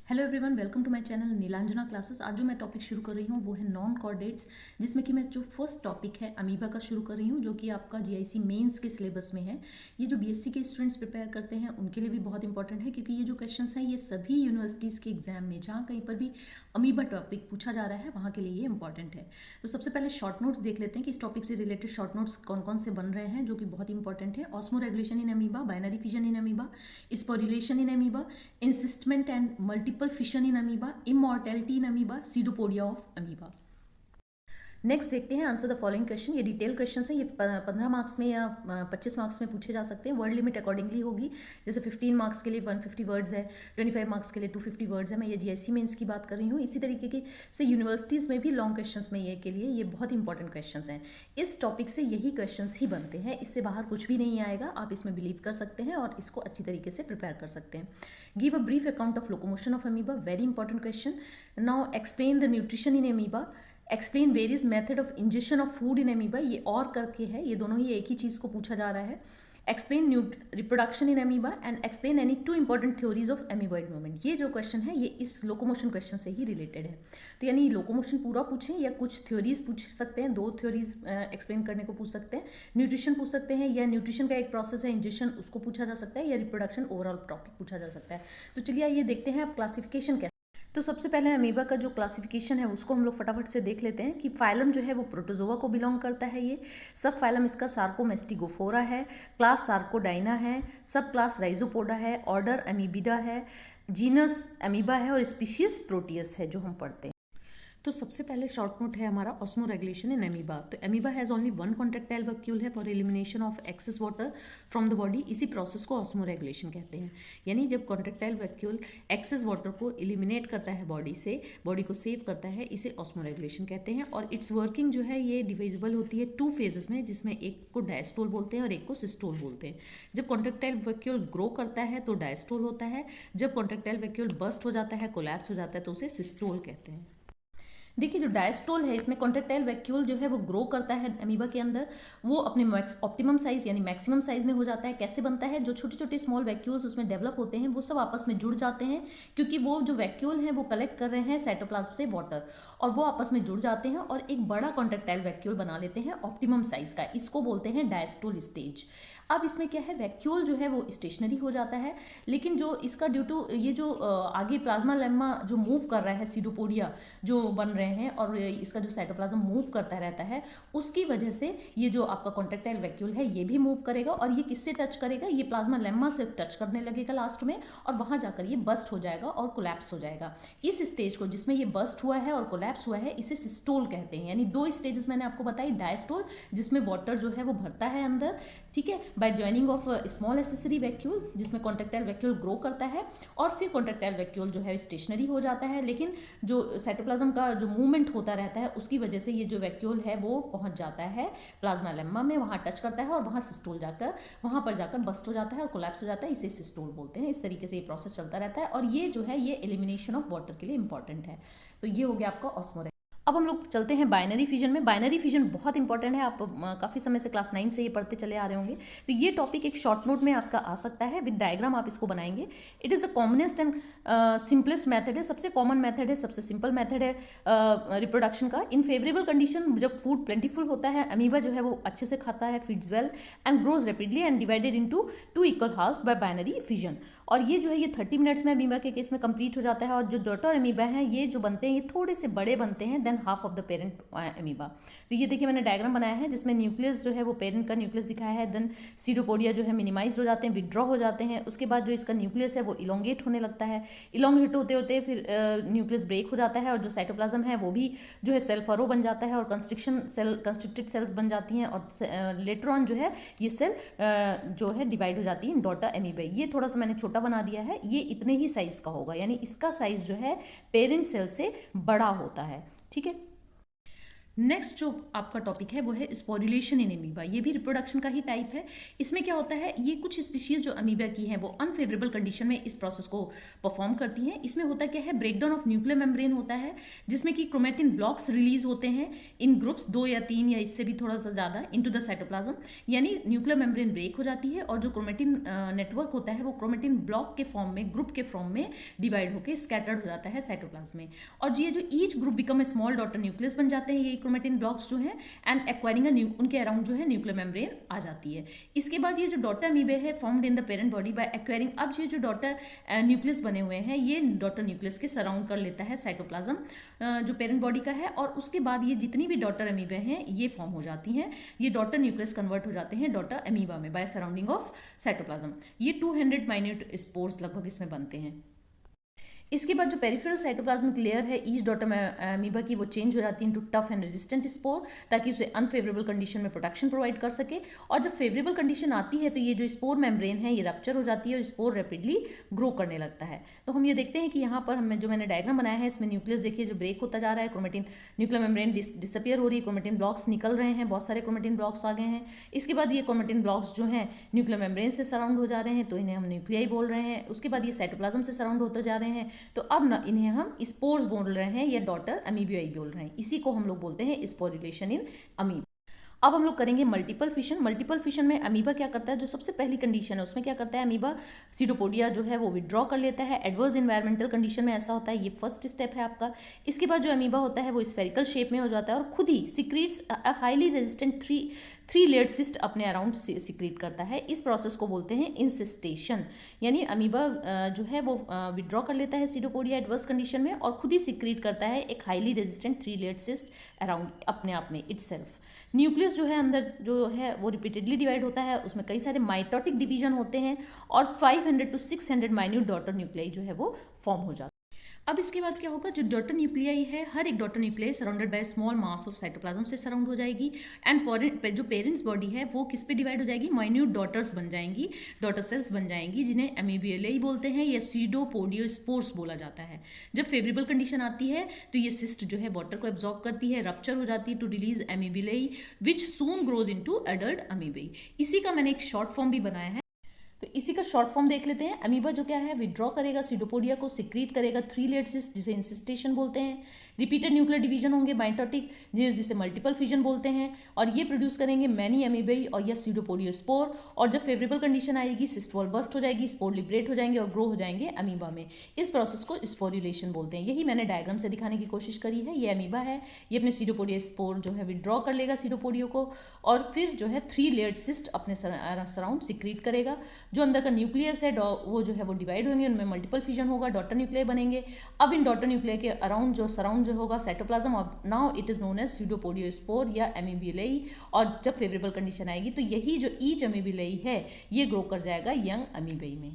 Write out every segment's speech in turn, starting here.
Hello everyone, welcome to my channel Neelanjana classes. आज जो मैं टॉपिक शुरू कर रही हूँ वो है नॉन कॉर्डेट्स, जिसमें कि मैं जो फर्स्ट टॉपिक है अमीबा का शुरू कर रही हूँ, जो कि आपका जीआईसी मेंस के सिलेबस में है। ये जो बीएससी के स्टूडेंट्स प्रिपेयर करते हैं उनके लिए भी बहुत इंपॉर्टेंट है, क्योंकि ये जो क्वेश्चंस हैं ये सभी यूनिवर्सिटीज़ के एग्जाम में जहाँ कहीं पर भी अमीबा टॉपिक पूछा जा रहा है वहाँ के लिए ये इंपॉर्टेंट है। तो सबसे पहले शॉर्ट नोट्स देख लेते हैं कि इस टॉपिक से रिलेटेड शॉर्ट नोट्स कौन कौन से बन रहे हैं, जो कि बहुत इंपॉर्टेंट है। Osmo regulation in amoeba, binary fission in amoeba, sporulation in amoeba, encystment and multiple fission in amoeba, immortality in amoeba, pseudopodia of amoeba। Next देखते हैं आंसर द फॉलोइंग क्वेश्चन। ये डिटेल क्वेश्चन है, ये 15 marks में या 25 marks में पूछे जा सकते हैं। वर्ड लिमिट अकॉर्डिंगली होगी, जैसे 15 मार्क्स के लिए 150 वर्ड्स है, 25 मार्क्स के लिए 250 वर्ड्स है। मैं ये जीआईसी मेंस की बात कर रही हूँ। इसी तरीके के से यूनिवर्सिटीज़ में भी लॉन्ग क्वेश्चंस में ये के लिए ये बहुत इंपॉर्टेंट क्वेश्चंस हैं। इस टॉपिक से यही क्वेश्चंस ही बनते हैं, इससे बाहर कुछ भी नहीं आएगा। आप इसमें बिलीव कर सकते हैं और इसको अच्छी तरीके से प्रिपेयर कर सकते हैं। Give a brief account of locomotion of amoeba, very important question. Now explain the nutrition in amoeba, explain various method of injection of food in amoeba, ये और करके है, ये दोनों ही एक ही चीज़ को पूछा जा रहा है। Explain reproduction in amoeba and explain any two important theories of amoeboid movement. ये जो क्वेश्चन है ये इस लोकोमोशन क्वेश्चन से ही रिलेटेड है। तो यानी लोकोमोशन पूरा पूछें या कुछ थ्योरीज पूछ सकते हैं, दो थ्योरीज एक्सप्लेन करने को पूछ सकते हैं। न्यूट्रिशन पूछ सकते हैं, या न्यूट्रिशन का एक प्रोसेस है इंजेक्शन, उसको पूछा जा सकता है, या रिप्रोडक्शन ओवरऑल टॉपिक पूछा जा सकता है। तो चलिए ये देखते हैं आप क्लासिफिकेशन कैसे। तो सबसे पहले अमीबा का जो क्लासिफिकेशन है उसको हम लोग फटाफट से देख लेते हैं कि फाइलम जो है वो प्रोटोजोआ को बिलोंग करता है। ये सब फाइलम इसका सार्कोमेस्टिगोफोरा है, क्लास सार्कोडाइना है, सब क्लास राइजोपोडा है, ऑर्डर अमीबिडा है, जीनस अमीबा है और स्पीशीज प्रोटियस है जो हम पढ़ते हैं। तो सबसे पहले शॉर्ट नोट है हमारा ऑस्मो रेगुलेशन इन अमीबा। तो amoeba has only one contractile vacuole है for elimination of excess water from the body. इसी प्रोसेस को ऑस्मो रेगुलेशन कहते हैं। यानी जब कॉन्ट्रेक्टाइल वैक्यूल एक्सेस वाटर को एलिमिनेट करता है बॉडी से, बॉडी को सेव करता है, इसे ऑस्मो रेगुलेशन कहते हैं। और इट्स वर्किंग जो है ये डिविजिबल होती है टू फेजेस में, जिसमें एक को डायस्टोल बोलते हैं और एक को सिस्टोल बोलते हैं। जब कॉन्ट्रेक्टाइल वैक्यूल ग्रो करता है तो डायस्टोल होता है, जब कॉन्ट्रेक्टाइल वैक्यूल बस्ट हो जाता है, कोलैप्स हो जाता है, तो उसे सिस्टोल कहते हैं। देखिए जो डायस्टोल है इसमें कॉन्ट्रेक्टाइल वैक्यूल जो है वो ग्रो करता है अमीबा के अंदर, वो अपने ऑप्टिमम साइज यानी मैक्सिमम साइज में हो जाता है। कैसे बनता है? जो छोटे छोटे स्मॉल वैक्यूल्स उसमें डेवलप होते हैं वो सब आपस में जुड़ जाते हैं, क्योंकि वो जो वैक्यूल हैं वो कलेक्ट कर रहे हैं साइटोप्लाज्म से वाटर, और वो आपस में जुड़ जाते हैं और एक बड़ा कॉन्ट्रेक्टाइल वैक्यूल बना लेते हैं ऑप्टिमम साइज का। इसको बोलते हैं डायस्टोल स्टेज। अब इसमें क्या है, वैक्यूल जो है वो स्टेशनरी हो जाता है, लेकिन जो इसका ड्यू टू ये जो आगे प्लाज्मा लेम्मा जो मूव कर रहा है, सीडोपोडिया जो बन रहे हैं और इसका जो साइटोप्लाज्म मूव करता रहता है, उसकी वजह से ये जो आपका कॉन्ट्रेक्टाइल वैक्यूल है ये भी मूव करेगा, और ये किससे टच करेगा? ये प्लाज्मा लेम्मा से टच करने लगेगा लास्ट में, और वहां जाकर ये बस्ट हो जाएगा और कोलैप्स हो जाएगा। इस स्टेज को जिसमें ये बस्ट हुआ है और कोलैप्स हुआ है इसे सिस्टोल कहते हैं। यानी दो स्टेजेस मैंने आपको बताई, डायस्टोल जिसमें वाटर जो है वो भरता है अंदर, ठीक है, by joining of small accessory vacuole जिसमें कॉन्ट्रेक्टाइल वैक्यूल ग्रो करता है, और फिर कॉन्ट्रेक्टाइल वैक्यूल जो है स्टेशनरी हो जाता है, लेकिन जो साइटोप्लाज्म का जो मूवमेंट होता रहता है उसकी वजह से ये जो वैक्यूल है वो पहुंच जाता है प्लाज्मा लेम्मा में, वहां टच करता है और वहां सिस्टोल जाकर वहां पर जाकर बस्ट हो जाता है और कोलैप्स हो जाता है, इसे सिस्टोल बोलते हैं। इस तरीके से ये प्रोसेस चलता रहता है, और ये जो है ये एलिमिनेशन ऑफ वाटर के लिए इंपॉर्टेंट है। तो ये हो गया आपका ऑस्मो। अब हम लोग चलते हैं बाइनरी फिजन में। बाइनरी फिजन बहुत इंपॉर्टेंट है, आप काफ़ी समय से क्लास 9 से ये पढ़ते चले आ रहे होंगे। तो ये टॉपिक एक शॉर्ट नोट में आपका आ सकता है, विद डायग्राम आप इसको बनाएंगे। It is the commonest and simplest method है, सबसे कॉमन मेथड है, सबसे सिंपल मेथड है रिप्रोडक्शन का। इन फेवरेबल कंडीशन जब फूड प्लेंटीफुल होता है, अमीबा जो है वो अच्छे से खाता है, feeds well and grows rapidly and divided into 2 equal halves by binary fission. और ये जो है ये 30 मिनट्स में अमीबा के केस में कंप्लीट हो जाता है। और जो डॉटर अमीबा हैं ये जो बनते हैं ये थोड़े से बड़े बनते हैं than half of the parent amoeba. तो ये देखिए मैंने डायग्राम बनाया है जिसमें न्यूक्लियस जो है वो पेरेंट का न्यूक्लियस दिखाया है, देन सीडोपोडिया जो है मिनिमाइज हो जाते हैं, विड्रॉ हो जाते हैं। उसके बाद जो इसका न्यूक्लियस है वो इलोंगेट होने लगता है, इलोंगेट होते होते फिर न्यूक्लियस ब्रेक हो जाता है, और जो साइटोप्लाज्म है वो भी जो है सेल फरो बन जाता है, और कंस्ट्रिक्टेड सेल्स बन जाती हैं, और लेटर ऑन जो है ये सेल जो है डिवाइड हो जाती है इन डॉटर अमीबा। ये थोड़ा सा मैंने छोटा बना दिया है, ये इतने ही साइज का होगा, यानी इसका साइज जो है पेरेंट सेल से बड़ा होता है, ठीक है। नेक्स्ट जो आपका टॉपिक है वो है स्पोरुलेशन इन अमीबा। ये भी रिप्रोडक्शन का ही टाइप है। इसमें क्या होता है, ये कुछ स्पीशीज जो अमीबा की हैं वो अनफेवरेबल कंडीशन में इस प्रोसेस को परफॉर्म करती हैं। इसमें होता क्या है, ब्रेकडाउन ऑफ न्यूक्लियर मेम्ब्रेन होता है, जिसमें कि क्रोमेटिन ब्लॉक्स रिलीज होते हैं इन ग्रुप्स 2 या 3 या इससे भी थोड़ा सा ज़्यादा इनटू द साइटोप्लाज्म। यानी न्यूक्लियर मेम्ब्रेन ब्रेक हो जाती है और जो क्रोमेटिन नेटवर्क होता है वो क्रोमेटिन ब्लॉक के फॉर्म में, ग्रुप के फॉर्म में डिवाइड होकर स्कैटर्ड हो जाता है साइटोप्लाज्म में। और ये जो each group become a small daughter nucleus बन जाते हैं ये क्रोमेटिन ब्लॉक्स जो है, एंड एक्वायरिंग उनके अराउंड जो है न्यूक्लियर मेम्ब्रेन आ जाती है। इसके बाद ये जो डॉटर अमीबे है formed in the parent body by acquiring, अब ये जो डॉटर न्यूक्लियस बने हुए हैं ये डॉटर न्यूक्लियस के सराउंड कर लेता है साइटोप्लाज्म जो पेरेंट बॉडी का है, और उसके बाद ये जितनी भी डॉटर अमीबे हैं ये फॉर्म हो जाती हैं, ये डॉटर न्यूक्लियस कन्वर्ट हो जाते हैं डॉटर अमीबा में बाय सराउंडिंग ऑफ साइटोप्लाज्म। ये 200 माइन्यूट स्पोर्स लगभग इसमें बनते हैं। इसके बाद जो पेरिफेरल साइटोप्लाज्मिक लेयर है ईच डॉटर अमीबा की, वो चेंज हो जाती है into tough and resistant spore, ताकि उसे अनफेवरेबल कंडीशन में प्रोटेक्शन प्रोवाइड कर सके। और जब फेवरेबल कंडीशन आती है तो ये जो स्पोर मेम्ब्रेन है ये रप्चर हो जाती है और स्पोर रैपिडली ग्रो करने लगता है। तो हम ये देखते हैं कि यहाँ पर हमें जो मैंने डायग्राम बनाया है इसमें न्यूक्लियस देखिए जो ब्रेक होता जा रहा है, क्रोमेटिन न्यूक्लियर मेम्ब्रेन डिसअपियर हो रही है, क्रोमेटिन ब्लॉक्स निकल रहे हैं, बहुत सारे क्रोमेटिन ब्लॉक्स आ गए हैं। इसके बाद ये क्रोमेटिन ब्लॉक्स जो हैं न्यूक्लियर मेम्ब्रेन से सराउंड हो जा रहे हैं, तो इन्हें हम न्यूक्लियाई बोल रहे हैं। उसके बाद ये साइटोप्लाज्म से सराउंड होते जा रहे हैं, तो अब इन्हें हम स्पोर्स बोल रहे हैं या डॉटर अमीबियाई बोल रहे हैं। इसी को हम लोग बोलते हैं स्पोरुलेशन इन अमीबा। अब हम लोग करेंगे मल्टीपल फिशन। मल्टीपल फिशन में अमीबा क्या करता है, जो सबसे पहली कंडीशन है उसमें क्या करता है, अमीबा सीडोपोडिया जो है वो विड्रॉ कर लेता है। एडवर्स इन्वायरमेंटल कंडीशन में ऐसा होता है, ये फर्स्ट स्टेप है आपका। इसके बाद जो अमीबा होता है वो स्फेरिकल शेप में हो जाता है और खुद ही secretes highly resistant three layered cyst अपने अराउंड सिक्रीट करता है। इस प्रोसेस को बोलते हैं इंसिस्टेशन। यानी अमीबा जो है वो विड्रॉ कर लेता है सीडोपोडिया एडवर्स कंडीशन में और खुद ही सिक्रीट करता है एक highly resistant 3 layered cyst around अपने आप में इटसेल्फ। न्यूक्लियस जो है अंदर जो है वो रिपीटेडली डिवाइड होता है, उसमें कई सारे माइटोटिक डिवीजन होते हैं और 500 to 600 माइन्यूट डॉटर न्यूक्लियाई जो है वो फॉर्म हो जाता है। अब इसके बाद क्या होगा, जो डॉटर न्यूक्लियाई है हर एक daughter nuclei surrounded by small mass of cytoplasm से सराउंड हो जाएगी। एंड जो पेरेंट्स बॉडी है वो किस पे डिवाइड हो जाएगी, माइन्यूट डॉटर्स बन जाएंगी, डॉटर सेल्स बन जाएंगी, जिन्हें अमीबियाई बोलते हैं या सीडोपोडियोस्पोर्स बोला जाता है। जब फेवरेबल कंडीशन आती है तो ये सिस्ट जो है वाटर को एब्जॉर्ब करती है, रप्चर हो जाती है to release amoebulae which soon grows into adult amoebae. इसी का मैंने एक शॉर्ट फॉर्म भी बनाया है, तो इसी का शॉर्ट फॉर्म देख लेते हैं। अमीबा जो क्या है विड्रॉ करेगा सीडोपोडिया को, सिक्रीट करेगा 3 लेयर्ड सिस्ट जिसे इंसिस्टेशन बोलते हैं। रिपीटेड न्यूक्लियर डिवीजन होंगे माइटोटिक जिसे मल्टीपल फिजन बोलते हैं, और ये प्रोड्यूस करेंगे मैनी अमीबाई और या सीडोपोडियोस्पोर। और जब फेवरेबल कंडीशन आएगी सिस्ट वॉल बस्ट हो जाएगी, स्पोर लिबरेट हो जाएंगे और ग्रो हो जाएंगे अमीबा में। इस प्रोसेस को स्पोरुलेशन बोलते हैं। यही मैंने डायग्राम से दिखाने की कोशिश करी है। ये अमीबा है, ये अपने सीडोपोडियोस्पोर जो है विड्रॉ कर लेगा सीडोपोडियो को और फिर जो है 3 लेयर्ड सिस्ट अपने सराउंड सिक्रीट करेगा। जो अंदर का न्यूक्लियस है वो जो है वो डिवाइड होंगे, उनमें मल्टीपल फिजन होगा, डॉटर न्यूक्लियर बनेंगे। अब इन डॉटर न्यूक्लियर के अराउंड जो सराउंड जो होगा साइटोप्लाज्म, अब now it is known as pseudopodiospore या अमीबियाई। और जब फेवरेबल कंडीशन आएगी तो यही जो ईच अमीबियाई है ये ग्रो कर जाएगा यंग अमीबाई में।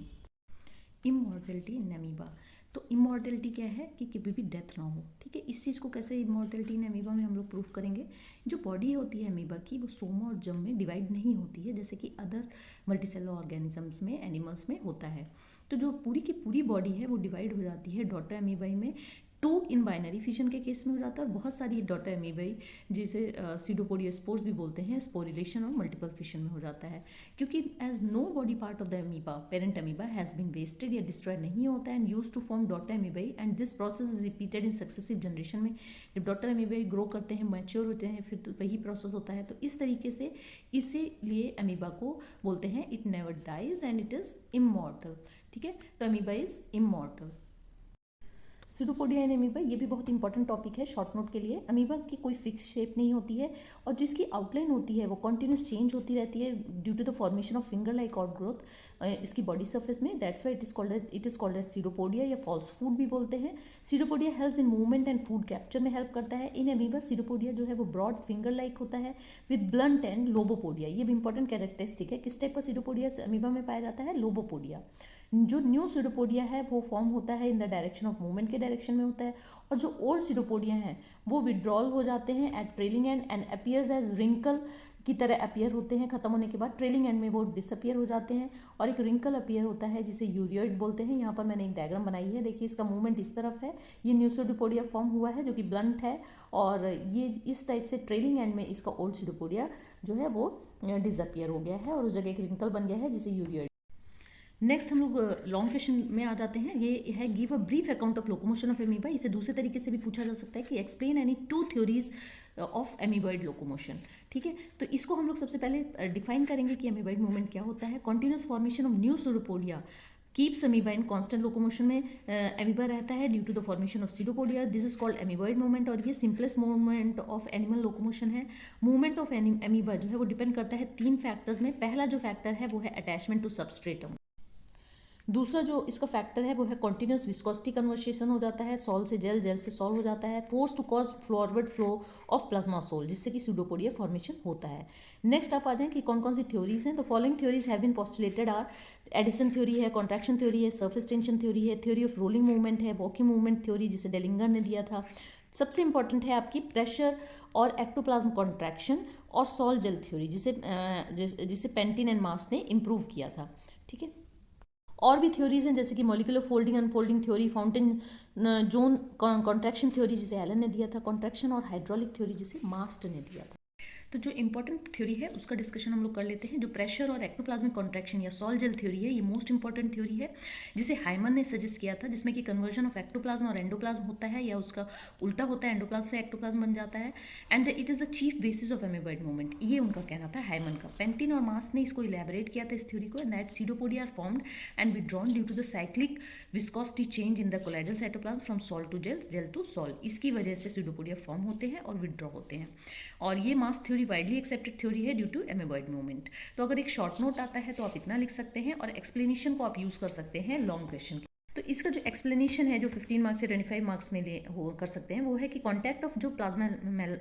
इमॉर्टलिटी इन अमीबा, तो इमॉर्टलिटी क्या है कि कभी भी डेथ ना हो, ठीक है। इस चीज़ को कैसे इमॉर्टलिटी इन अमीबा में हम लोग प्रूफ करेंगे। जो बॉडी होती है अमीबा की वो सोमा और जम में डिवाइड नहीं होती है जैसे कि अदर मल्टीसेलुलर ऑर्गेनिजम्स में, एनिमल्स में होता है। तो जो पूरी की पूरी बॉडी है वो डिवाइड हो जाती है डॉटर अमीबाई में। 2 इन बाइनरी फिजन के केस में हो जाता है और बहुत सारी डॉटर अमीबाई जिसे सीडोपोडियोस्पोर्स भी बोलते हैं स्पोरुलेशन और मल्टीपल फिशन में हो जाता है। क्योंकि as no body part of the amoeba parent amoeba has been wasted या डिस्ट्रॉय नहीं होता है and use to form daughter amoebae, and this process is repeated in successive generation में। जब डॉटर अमीबाई ग्रो करते हैं, मैच्योर होते हैं, फिर तो वही प्रोसेस होता है। तो इस तरीके से इसीलिए अमीबा को बोलते हैं it never dies and it is immortal, ठीक है। तो amoeba is immortal. Pseudopodia in amoeba, ये भी बहुत इंपॉर्टेंट टॉपिक है शॉर्ट नोट के लिए। अमीबा की कोई फिक्स शेप नहीं होती है और जो इसकी आउटलाइन होती है वो कॉन्टिन्यूस चेंज होती रहती है due to the formation of finger like out growth इसकी बॉडी सर्फेस में। That's why it is called as pseudopodia या फॉल्स फूड भी बोलते हैं। Pseudopodia helps in movement and food capture में हेल्प करता है। इन अमीबा सीडोपोडिया जो है वो ब्रॉड फिंगर लाइक होता है विद ब्लंट एंड लोबोपोडिया। ये भी इंपॉर्टेंट कैरेक्टरिस्टिक है। किस टाइप का सीडोपोडिया अमीबा में पाया जाता है, लोबोपोडिया। जो न्यू सीडोपोडिया है वो फॉर्म होता है in the direction of movement के डायरेक्शन में होता है, और जो ओल्ड सीडोपोडिया हैं वो विड्रॉल हो जाते हैं at trailing end appears as wrinkle की तरह अपीयर होते हैं खत्म होने के बाद, ट्रेलिंग एंड में वो डिसअपियर हो जाते हैं, और एक रिंकल अपीयर होता है जिसे यूरियोइड बोलते हैं। यहाँ पर मैंने एक डायग्राम बनाई है, देखिए इसका मूवमेंट इस तरफ है, ये न्यू स्यूडोपोडिया फॉर्म हुआ है जो कि ब्लंट है, और ये इस टाइप से ट्रेलिंग एंड में इसका ओल्ड स्यूडोपोडिया जो है वो डिसअपियर हो गया है और उस जगह एक रिंकल बन गया है जिसे यूरियोइड। नेक्स्ट हम लोग लॉन्ग क्वेश्चन में आ जाते हैं। ये है give a brief account of locomotion of amoeba. इसे दूसरे तरीके से भी पूछा जा सकता है कि explain any 2 theories of amoeboid locomotion. ठीक है, तो इसको हम लोग सबसे पहले डिफाइन करेंगे कि एमीबॉइड मूवमेंट क्या होता है। Continuous formation of new pseudopodia keeps amoeba in constant locomotion में अमीबा रहता है due to the formation of pseudopodia. This is called amoeboid movement, और ये simplest movement of animal locomotion है। मूवमेंट ऑफ अमीबा जो है वो डिपेंड करता है 3 फैक्टर्स में। पहला जो फैक्टर है वो है अटैचमेंट टू सबस्ट्रेटम। दूसरा जो इसका फैक्टर है वो है कॉन्टिन्यूस विस्कोसिटी कन्वर्सेशन हो जाता है, सॉल से जेल, जेल से सॉल हो जाता है। Force to cause forward flow of plasma sol, जिससे कि सूडोपोडिया फॉर्मेशन होता है। नेक्स्ट आप आ जाएं कि कौन कौन सी थ्योरीज हैं। तो following theories have been postulated are adhesion theory है, कॉन्ट्रैक्शन थ्योरी है, सरफेस टेंशन थ्योरी है, थ्योरी ऑफ रोलिंग मूवमेंट है, वॉकिंग मूवमेंट थ्योरी जिसे डेलिंगर ने दिया था। सबसे इंपॉर्टेंट है आपकी प्रेशर और एक्टोप्लाज्म कॉन्ट्रैक्शन और सॉल जेल थ्योरी जिसे पेंटिन एंड मास ने इम्प्रूव किया था। ठीक है, और भी थ्योरीज हैं जैसे कि molecular folding unfolding theory, fountain zone contraction theory जिसे एलन ने दिया था, कॉन्ट्रैक्शन और हाइड्रोलिक थ्योरी जिसे मास्ट ने दिया था। तो जो इंपॉर्टेंट थ्योरी है उसका डिस्कशन हम लोग कर लेते हैं। जो प्रेशर और एक्टोप्लाज्मिक कॉन्ट्रैक्शन या सॉल जेल थ्योरी है, ये मोस्ट इंपॉर्टेंट थ्योरी है जिसे हाइमन ने सजेस्ट किया था, जिसमें कि कन्वर्जन ऑफ एक्टोप्लाज्म और एंडोप्लाज्म होता है या उसका उल्टा होता है, एंडोप्लाज्म से एक्टोप्लाज्म बन जाता है, and it is the chief basis of amoeboid movement. ये उनका कहना था हाइमन का। पेंटिन और मास ने इसको इलेबोरेट किया था इस थ्योरी को, that pseudopodia are formed and withdrawn due to the cyclic viscosity change in the colloidal cytoplasm from sol to gel, gel to sol. इसकी वजह से सीडोपोडिया फॉर्म होते हैं और विड्रॉ होते हैं, और ये मास थ्योरी वाइडली एक्सेप्टेड थ्योरी है ड्यू टू एमीबॉइड मूवमेंट। तो अगर एक शॉर्ट नोट आता है तो आप इतना लिख सकते हैं, और एक्सप्लेनेशन को आप यूज़ कर सकते हैं लॉन्ग क्वेश्चन। तो इसका जो एक्सप्लेनेशन है जो 15 मार्क्स से 25 मार्क्स में कर सकते हैं वो है कि कॉन्टैक्ट ऑफ जो प्लाज्मा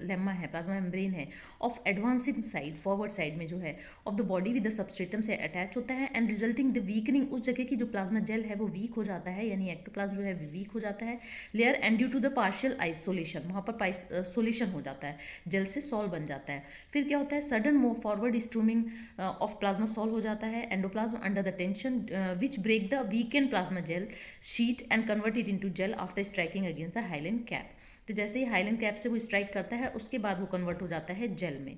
लेम्मा है, प्लाज्मा मेम्ब्रेन है, of advancing side, forward side में जो है of the body with the substratum से अटैच होता है, एंड रिजल्टिंग द वीकनिंग, उस जगह की जो प्लाज्मा जेल है वो वीक हो जाता है, यानी एक्टोप्लाज्म जो है वीक हो जाता है layer, and due to the partial isolation, वहाँ पर आइसोलेशन हो जाता है, जेल से सॉल बन जाता है। फिर क्या होता है, sudden forward streaming of plasma sol हो जाता है, endoplasm under the tension which break the weakened plasma gel sheet and convert it into gel after striking against the hyaline cap. तो जैसे ही हाइलैंड कैप से वो स्ट्राइक करता है उसके बाद वो कन्वर्ट हो जाता है जेल में।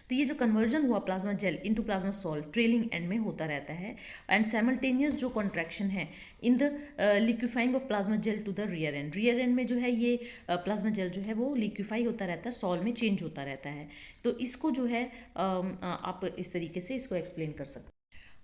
तो ये जो कन्वर्जन हुआ plasma gel into plasma sol trailing end में होता रहता है, एंड साइमल्टेनियस जो कॉन्ट्रैक्शन है in the liquefying of plasma gel to the rear end में जो है ये प्लाज्मा जेल जो है वो लिक्विफाई होता रहता है, सॉल में चेंज होता रहता है। तो इसको जो है आप इस तरीके से इसको एक्सप्लेन कर सकते हैं।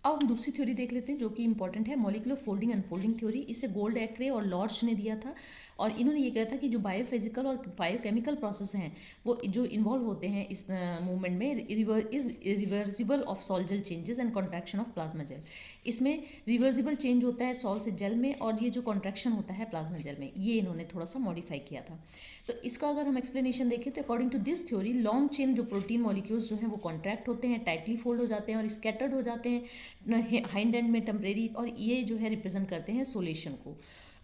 अब हम दूसरी थ्योरी देख लेते हैं जो कि इंपॉर्टेंट है, मॉलिक्यूलर फोल्डिंग अनफोल्डिंग थ्योरी। इसे गोल्ड एक्रे और लॉर्च ने दिया था, और इन्होंने ये कहा था कि जो बायोफिजिकल और बायोकेमिकल प्रोसेस हैं वो जो इन्वॉल्व होते हैं इस मूवमेंट में is reversible of sol gel changes and contraction of plasma gel. इसमें रिवर्सिबल चेंज होता है सॉल से जेल में, और ये जो कॉन्ट्रैक्शन होता है प्लाज्मा जेल में, ये इन्होंने थोड़ा सा मॉडिफाई किया था। तो इसका अगर हम एक्सप्लेनेशन देखें तो according to this theory long chain जो प्रोटीन मॉलिक्यूल्स जो हैं वो कॉन्ट्रैक्ट होते हैं, टाइटली फोल्ड हो जाते हैं और स्कैटर्ड हो जाते हैं हाइंड एंड में टेम्परेरी, और ये जो है रिप्रेजेंट करते हैं सोलेशन को,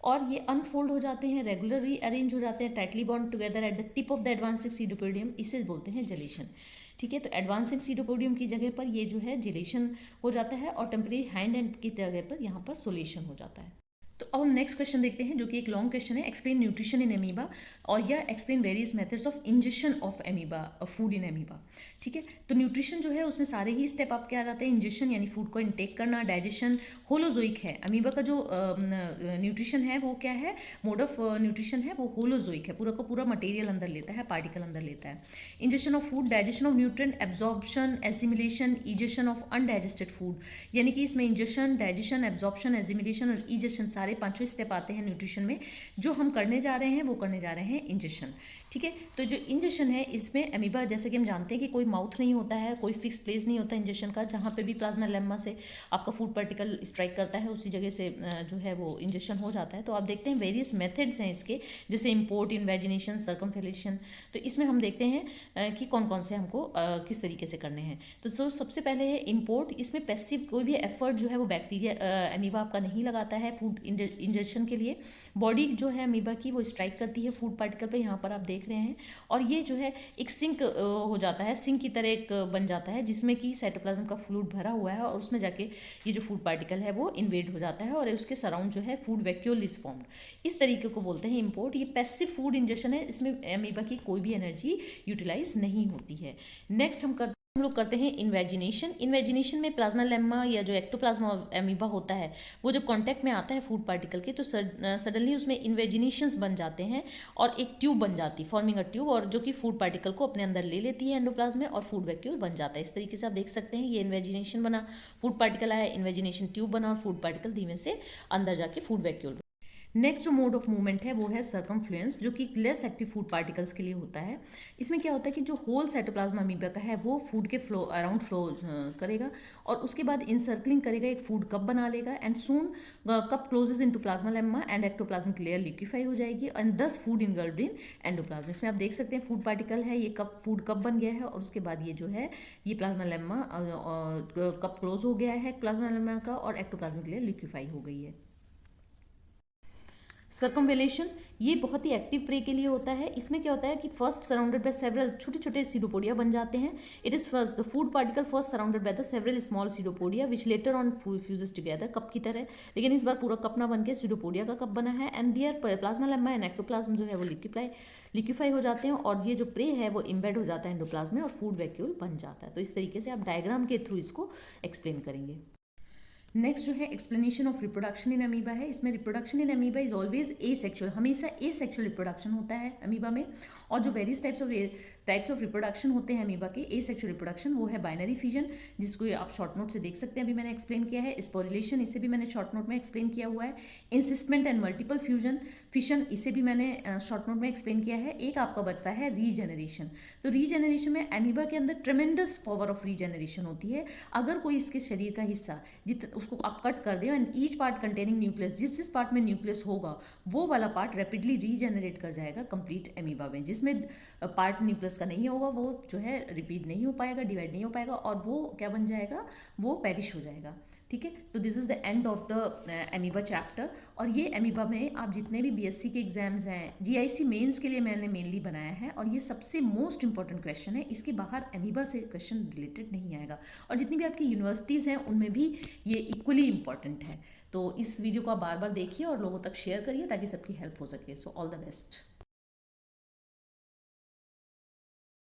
और ये अनफोल्ड हो जाते हैं, रेगुलरली अरेंज हो जाते हैं, tightly bond together at the tip of the advancing pseudopodium, इसे बोलते हैं जेलेशन। ठीक है, तो एडवांसिंग सीडोपोडियम की जगह पर ये जो है जेलेशन हो जाता है, और टेम्परेरी हाइंड एंड की जगह पर यहाँ पर सोलेशन हो जाता है। तो अब हम नेक्स्ट क्वेश्चन देखते हैं जो कि एक लॉन्ग क्वेश्चन है, एक्सप्लेन न्यूट्रिशन इन एमीबा, और यह explain various methods of injection of amoeba, food in amoeba. ठीक है, तो न्यूट्रिशन जो है उसमें सारे ही स्टेप आपके आ जाते हैं। इंजेक्शन यानी फूड को इनटेक करना, डाइजेशन होलोजोइक है। अमीबा का जो न्यूट्रिशन है वो क्या है, मोड ऑफ न्यूट्रिशन है वो होलोजोइक है, पूरा का पूरा मटेरियल अंदर लेता है, पार्टिकल अंदर लेता है। Injection of food, digestion of nutrient, absorption, assimilation, egestion of undigested food, यानी कि इसमें इंजेक्शन, डाइजेशन, एब्जॉर्प्शन, एसिमिलेशन और इजेशन सारे 5 स्टेप आते हैं न्यूट्रिशन में। जो हम करने जा रहे हैं वो करने जा रहे हैं इंजेक्शन। ठीक है, तो जो इंजेक्शन है इसमें अमीबा, जैसे कि हम जानते हैं कि कोई माउथ नहीं होता है, कोई फिक्स प्लेस नहीं होता इंजेक्शन का, जहाँ पे भी प्लाज्मा लेम्मा से आपका फूड पार्टिकल स्ट्राइक करता है उसी जगह से जो है वो इंजेक्शन हो जाता है। तो आप देखते हैं वेरियस मेथड्स हैं इसके, जैसे इम्पोर्ट, इन्वेजिनेशन, सर्कमफिलेशन। तो इसमें हम देखते हैं कि कौन कौन से हमको किस तरीके से करने हैं। तो सबसे पहले है इम्पोर्ट। इसमें पैसिव कोई भी एफर्ट जो है वो बैक्टीरिया अमीबा आपका नहीं लगाता है फूड इंजेक्शन के लिए बॉडी जो है अमीबा की वो स्ट्राइक करती है फूड पार्टिकल पे, यहाँ पर आप देख रहे हैं, और ये जो है एक सिंक हो जाता है, सिंक की तरह एक बन जाता है जिसमें कि साइटोप्लाज्म का फ्लूइड भरा हुआ है, और उसमें जाके ये जो फूड पार्टिकल है वो इन्वेड हो जाता है और उसके सराउंड जो है फूड वैक्यूल इज फॉर्म्ड। इस तरीके को बोलते हैं इम्पोर्ट। ये पैसिव फूड इंजेक्शन है, इसमें अमीबा की कोई भी एनर्जी यूटिलाइज नहीं होती है। नेक्स्ट हम लोग करते हैं इन्वेजिनेशन। इन्वेजिनेशन में प्लाज्मा लेम्मा या जो एक्टोप्लाज्मा अमीबा होता है वो जब कांटेक्ट में आता है फूड पार्टिकल के तो सडनली उसमें इन्वेजिनेशंस बन जाते हैं और एक ट्यूब बन जाती है, फॉर्मिंग अ ट्यूब, और जो कि फूड पार्टिकल को अपने अंदर ले लेती है एंडोप्लाज्म में और फूड वैक्यूल बन जाता है। इस तरीके से आप देख सकते हैं ये इन्वेजिनेशन बना, फूड पार्टिकल आया, इन्वेजिनेशन ट्यूब बना और फूड पार्टिकल धीमे से अंदर जाके फूड वैक्यूल। नेक्स्ट जो मोड ऑफ मूवमेंट है वो है सर्कमफ्लुएंस, जो कि लेस एक्टिव फूड पार्टिकल्स के लिए होता है। इसमें क्या होता है कि जो होल साइटोप्लाज्म अमीबा का है वो फूड के फ्लो अराउंड फ्लो करेगा और उसके बाद इंसर्कलिंग करेगा, एक फूड कप बना लेगा and soon cup closes into plasmalemma and ectoplasmic layer liquefy हो जाएगी and 10 food engulfed in endoplasm. इसमें आप देख सकते हैं फूड पार्टिकल है, ये कप फूड कप बन गया है और उसके बाद ये जो है ये प्लाज्मा लेम्मा कप क्लोज हो गया है प्लाज्मा लेम्मा का और एक्टोप्लाज्मिक लेयर लिक्विफाई हो गई है। सर्कमवेलेशन ये बहुत ही एक्टिव प्रे के लिए होता है। इसमें क्या होता है कि फर्स्ट सराउंडेड बाय सेवरल छोटे छोटे सीडोपोडिया बन जाते हैं। It is first the food particle first surrounded by the several small pseudopodia which later on fuses together, cup की तरह, लेकिन इस बार पूरा कप ना बन के सीडोपोडिया का कप बना है and there plasmalemma and ectoplasm जो है वो लिक्विफाई हो जाते हैं और ये जो प्रे है वो इम्बेड हो जाता है एंडोप्लाज्म में और फूड वैक्यूल बन जाता है। तो इस तरीके से आप डायग्राम के थ्रू इसको एक्सप्लेन करेंगे। नेक्स्ट जो है explanation of reproduction in amoeba है। इसमें reproduction in amoeba is always asexual, हमेशा एसेक्सुअल रिप्रोडक्शन होता है अमीबा में, और जो वेरियस टाइप्स ऑफ रिप्रोडक्शन होते हैं अमीबा के एसेक्सुअल रिप्रोडक्शन वो है बाइनरी फिजन, जिसको आप शॉर्ट नोट से देख सकते हैं, अभी मैंने एक्सप्लेन किया है। स्पोरिलेशन इसे भी मैंने शॉर्ट नोट में एक्सप्लेन किया हुआ है। इंसिस्टमेंट एंड मल्टीपल फिशन इसे भी मैंने शॉर्ट नोट में एक्सप्लेन किया है। एक आपका बचता है रीजेनरेशन। तो रीजेनरेशन में अमीबा के अंदर ट्रेमेंडस पावर ऑफ रीजेनरेशन होती है। अगर कोई इसके शरीर का हिस्सा उसको आप कट कर दें and each part containing nucleus, जिस पार्ट में न्यूक्लियस होगा वो वाला पार्ट रैपिडली रीजेनरेट कर जाएगा कंप्लीट अमीबा में। जिसमें पार्ट न्यूक्लियस का नहीं होगा वो जो है रिपीट नहीं हो पाएगा, डिवाइड नहीं हो पाएगा और वो क्या बन जाएगा, वो पेरिश हो जाएगा। ठीक है, तो this is the end of the amoeba chapter. और ये अमीबा में आप जितने भी बीएससी के एग्जाम्स हैं, जीआईसी मेंस के लिए मैंने मेनली बनाया है और ये सबसे मोस्ट इंपॉर्टेंट क्वेश्चन है। इसके बाहर अमीबा से क्वेश्चन रिलेटेड नहीं आएगा और जितनी भी आपकी यूनिवर्सिटीज़ हैं उनमें भी ये इक्वली इंपॉर्टेंट है। तो इस वीडियो को आप बार बार देखिए और लोगों तक शेयर करिए ताकि सबकी हेल्प हो सके। So all the best.